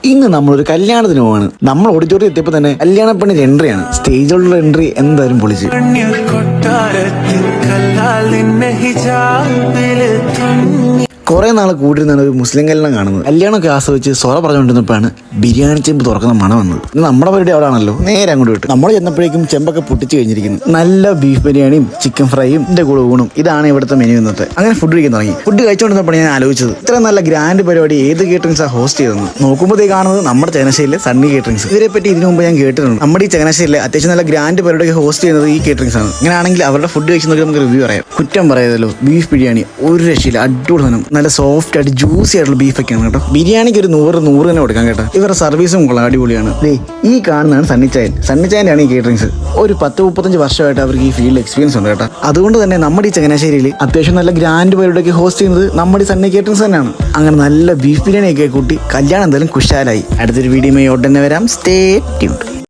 ഇന്ന് നമ്മളൊരു കല്യാണത്തിന് പോവാണ്. നമ്മൾ ഓഡിറ്റോറിയം എത്തിയപ്പോൾ തന്നെ കല്യാണ പെണ്ണിന്റെ എൻട്രിയാണ്. സ്റ്റേജിലുള്ള എൻട്രി എന്തായാലും പൊളിച്ച്. കുറെ നാൾ കൂടിയിരുന്നാണ് ഒരു മുസ്ലിം കല്യാണം കാണുന്നത്. കല്യാണമൊക്കെ ആസ്വദിച്ച് സൊറ പറഞ്ഞുകൊണ്ടിരുന്നപ്പോഴാണ് ബിരിയാണി ചെമ്പ് തുറക്കുന്ന മണം വന്നത്. നമ്മുടെ പരിപാടി അവിടെ ആണല്ലോ, നേരെ അങ്ങോട്ട് വിട്ടു. നമ്മൾ ചെന്നപ്പോഴേക്കും ചെമ്പൊക്കെ പൊട്ടിച്ച് കഴിഞ്ഞിരിക്കുന്നു. നല്ല ബീഫ് ബിരിയാണിയും ചിക്കൻ ഫ്രൈയും ഇതിന്റെ കൂടെ ഊണും. ഇതാണ് ഇവിടുത്തെ മെനു ഇന്നത്തെ. അങ്ങനെ ഫുഡ് കഴിക്കാൻ തുടങ്ങി. ഫുഡ് കഴിച്ചുകൊണ്ടിരുന്നപ്പോൾ ഞാൻ ആലോചിച്ചത്, ഇത്ര നല്ല ഗ്രാൻഡ് പരിപാടി ഏത് കേറ്ററിംഗ്സാ ഹോസ്റ്റ് ചെയ്തെന്ന്. നോക്കുമ്പോഴത്തേ കാണുന്നത് നമ്മുടെ ചങ്ങനാശ്ശേരിയിലെ സണ്ണി കേറ്ററിംഗ്സ്. ഇതിനെ പറ്റി ഇതിനു മുമ്പ് ഞാൻ കേട്ടിട്ടുണ്ട്. നമ്മുടെ ഈ ചങ്ങനാശ്ശേരിയിലെ അത്യാവശ്യം നല്ല ഗ്രാൻഡ് പരിപാടി ഹോസ്റ്റ് ചെയ്യുന്നത് ഈ കേറ്ററിംഗ്സ് ആണ്. അങ്ങനെയാണെങ്കിൽ അവരുടെ ഫുഡ് കഴിച്ച് നോക്കി നമുക്ക് റിവ്യൂ പറയാം. കുറ്റം പറയാതല്ലോ, ബീഫ് ബിരിയാണി ഒരു രക്ഷയില്ല, അടിപൊളി സാധനം. നല്ല സോഫ്റ്റ് ആയിട്ട് ജ്യൂസി ആയിട്ടുള്ള ബീഫൊക്കെയാണ് കേട്ടോ. ബിരിയാണിക്ക് ഒരു 100 തന്നെ കൊടുക്കാം കേട്ടോ. ഇവരുടെ സർവീസും കൊള്ളാം, അടിപൊളിയാണ്. ഈ കാണുന്നതാണ് സണ്ണിച്ചായൻ്റെ ആണ് ഈ കേറ്ററിംഗ്സ്. ഒരു 10-35 വർഷമായിട്ട് അവർക്ക് ഈ ഫീൽഡ് എക്സ്പീരിയൻസ് ഉണ്ട് കേട്ടോ. അതുകൊണ്ട് തന്നെ നമ്മുടെ ഈ ചങ്ങനാശ്ശേരിയിൽ അത്യാവശ്യം നല്ല ഗ്രാൻഡ് പരിപാടിയൊക്കെ ഹോസ്റ്റ് ചെയ്യുന്നത് നമ്മുടെ ഈ സണ്ണി കേറ്ററിംഗ്സ് തന്നെയാണ്. അങ്ങനെ നല്ല ബീഫ് ബിരിയാണിയൊക്കെ കൂട്ടി കല്യാണം എന്തായാലും കുശാലായി. അടുത്തൊരു വീഡിയോയുമായി ഉടനെ വരാം. Stay tuned.